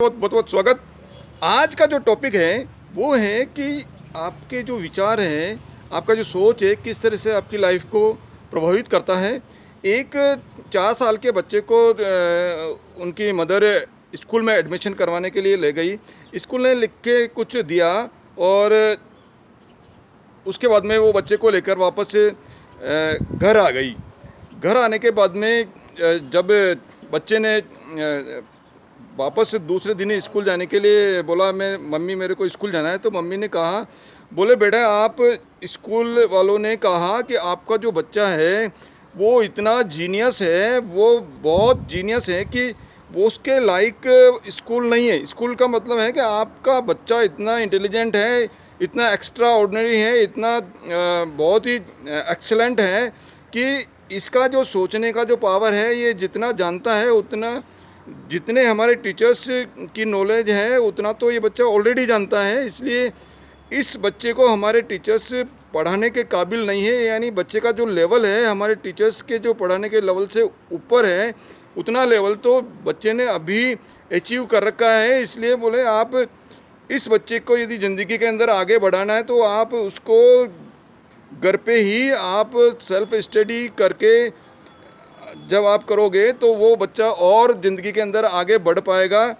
बहुत बहुत बहुत स्वागत। आज का जो टॉपिक है वो है कि आपके जो विचार हैं, आपका जो सोच है, किस तरह से आपकी लाइफ को प्रभावित करता है। एक 4 साल के बच्चे को उनकी मदर स्कूल में एडमिशन करवाने के लिए ले गई। स्कूल ने लिख के कुछ दिया और उसके बाद में वो बच्चे को लेकर वापस घर आ गई। घर आने के बाद में जब बच्चे ने वापस दूसरे दिन ही स्कूल जाने के लिए बोला, मैं मम्मी मेरे को स्कूल जाना है, तो मम्मी ने कहा, बोले बेटा आप, स्कूल वालों ने कहा कि आपका जो बच्चा है वो इतना जीनियस है, वो बहुत जीनियस है कि वो उसके लायक स्कूल नहीं है। स्कूल का मतलब है कि आपका बच्चा इतना इंटेलिजेंट है, इतना एक्स्ट्रा ऑर्डिनरी है, इतना बहुत ही एक्सेलेंट है कि इसका जो सोचने का जो पावर है, ये जितना जानता है उतना, जितने हमारे टीचर्स की नॉलेज है उतना तो ये बच्चा ऑलरेडी जानता है। इसलिए इस बच्चे को हमारे टीचर्स पढ़ाने के काबिल नहीं है, यानी बच्चे का जो लेवल है हमारे टीचर्स के जो पढ़ाने के लेवल से ऊपर है, उतना लेवल तो बच्चे ने अभी अचीव कर रखा है। इसलिए बोले आप इस बच्चे को यदि ज़िंदगी के अंदर आगे बढ़ाना है तो आप उसको घर पे ही आप सेल्फ स्टडी करके जब आप करोगे तो वो बच्चा और ज़िंदगी के अंदर आगे बढ़ पाएगा।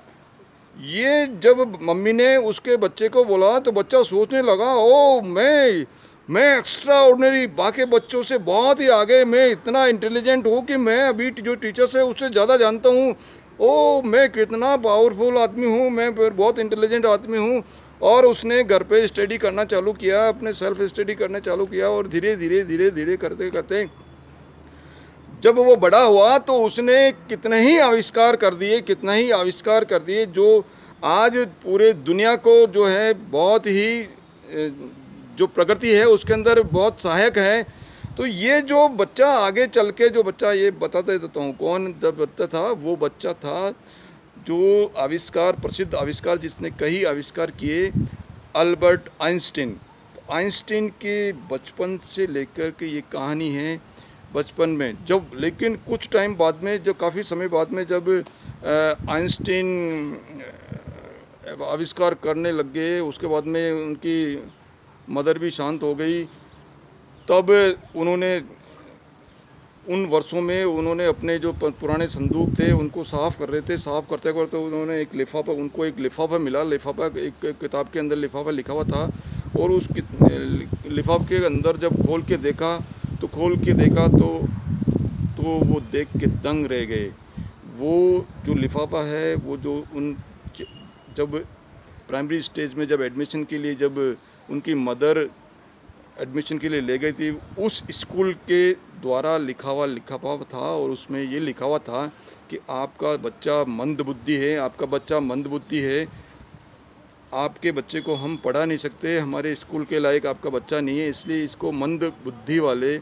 ये जब मम्मी ने उसके बच्चे को बोला तो बच्चा सोचने लगा, ओ मैं एक्स्ट्रा ऑर्डिनरी, बाकी बच्चों से बहुत ही आगे, मैं इतना इंटेलिजेंट हूँ कि मैं अभी जो टीचर्स है उससे ज़्यादा जानता हूँ। ओ मैं कितना पावरफुल आदमी हूँ, मैं बहुत इंटेलिजेंट आदमी हूँ। और उसने घर पे स्टडी करना चालू किया, अपने सेल्फ स्टडी करना चालू किया और धीरे धीरे धीरे धीरे करते करते जब वो बड़ा हुआ तो उसने कितने ही आविष्कार कर दिए, कितना ही आविष्कार कर दिए जो आज पूरे दुनिया को जो है बहुत ही जो प्रगति है उसके अंदर बहुत सहायक है। तो ये जो बच्चा आगे चल के, जो बच्चा, ये बताते देता हूँ कौन जब बच्चा था, वो बच्चा था जो आविष्कार, प्रसिद्ध आविष्कार जिसने कई आविष्कार किए, अल्बर्ट आइंस्टीन। तो आइंस्टीन के बचपन से लेकर के ये कहानी है। बचपन में जब, लेकिन कुछ टाइम बाद में, जब काफ़ी समय बाद में जब आइंस्टीन आविष्कार करने लग गए, उसके बाद में उनकी मदर भी शांत हो गई, तब उन्होंने उन वर्षों में उन्होंने अपने जो पुराने संदूक थे उनको साफ़ कर रहे थे। साफ़ करते करते उन्होंने एक लिफाफा, उनको एक लिफाफा मिला। लिफाफा एक किताब के अंदर लिफाफा लिखा हुआ था और उस लिफाफे के अंदर जब खोल के देखा तो वो देख के दंग रह गए। वो जो लिफाफा है, वो जो जब प्राइमरी स्टेज में जब एडमिशन के लिए, जब उनकी मदर एडमिशन के लिए ले गई थी, उस स्कूल के द्वारा लिखा हुआ था और उसमें ये लिखा हुआ था कि आपका बच्चा मंदबुद्धि है, आपका बच्चा मंदबुद्धि है, आपके बच्चे को हम पढ़ा नहीं सकते, हमारे स्कूल के लायक आपका बच्चा नहीं है, इसलिए इसको मंद बुद्धि वाले,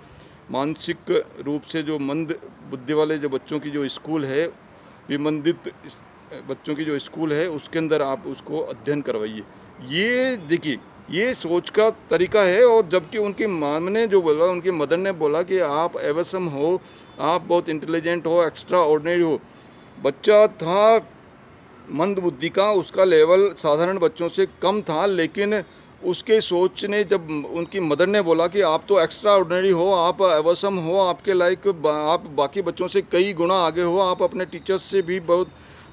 मानसिक रूप से जो मंद बुद्धि वाले जो बच्चों की जो स्कूल है, विमंदित बच्चों की जो स्कूल है, उसके अंदर आप उसको अध्ययन करवाइए। ये देखिए, ये सोच का तरीका है। और जबकि उनकी माँ ने जो बोला, उनकी मदर ने बोला कि आप एवसम हो, आप बहुत इंटेलिजेंट हो, एक्स्ट्रा ऑर्डिनरी हो। बच्चा था मंद बुद्धि का, उसका लेवल साधारण बच्चों से कम था, लेकिन उसके सोच ने, जब उनकी मदर ने बोला कि आप तो एक्स्ट्रा ऑर्डिनरी हो, आप अवसम हो, आपके लायक, आप बाकी बच्चों से कई गुना आगे हो, आप अपने टीचर्स से भी बहुत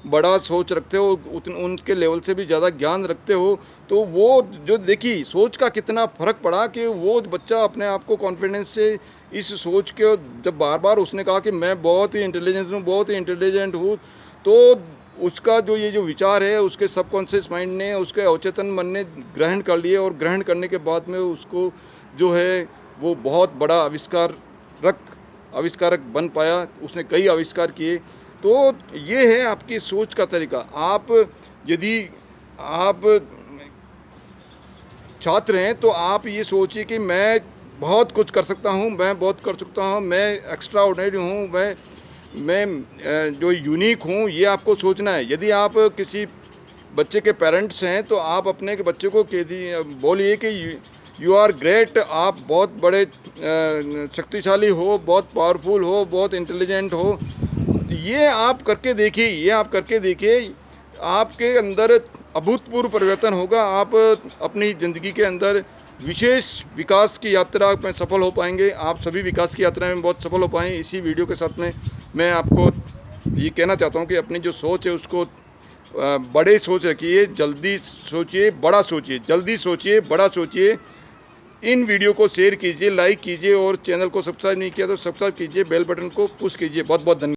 बड़ा सोच रखते हो, उनके लेवल से भी ज़्यादा ज्ञान रखते हो। तो वो जो देखी सोच का कितना फ़र्क पड़ा कि वो बच्चा अपने आप को कॉन्फिडेंस से, इस सोच के, जब बार बार उसने कहा कि मैं बहुत ही इंटेलिजेंट हूँ, बहुत ही इंटेलिजेंट हूँ, तो उसका जो ये जो विचार है, उसके सबकॉन्शियस माइंड ने, उसके अवचेतन मन ने ग्रहण कर लिए और ग्रहण करने के बाद में उसको जो है वो बहुत बड़ा आविष्कारक बन पाया। उसने कई आविष्कार किए। तो ये है आपकी सोच का तरीका। आप यदि आप छात्र हैं तो आप ये सोचिए कि मैं बहुत कुछ कर सकता हूँ, मैं बहुत कर सकता हूँ, मैं एक्स्ट्रा ऑर्डिनरी हूँ, मैं जो यूनिक हूँ, ये आपको सोचना है। यदि आप किसी बच्चे के पेरेंट्स हैं तो आप अपने बच्चे को बोलिए कि यू आर ग्रेट, आप बहुत बड़े शक्तिशाली हो, बहुत पावरफुल हो, बहुत इंटेलिजेंट हो। ये आप करके देखिए, आपके अंदर अभूतपूर्व परिवर्तन होगा। आप अपनी ज़िंदगी के अंदर विशेष विकास की यात्रा में सफल हो पाएंगे। आप सभी विकास की यात्रा में बहुत सफल हो पाएँ। इसी वीडियो के साथ में मैं आपको ये कहना चाहता हूँ कि अपनी जो सोच है उसको बड़े सोच रखिए, जल्दी सोचिए, बड़ा सोचिए, जल्दी सोचिए, बड़ा सोचिए। इन वीडियो को शेयर कीजिए, लाइक कीजिए और चैनल को सब्सक्राइब नहीं किया तो सब्सक्राइब कीजिए, बेल बटन को पुश कीजिए। बहुत बहुत धन्यवाद।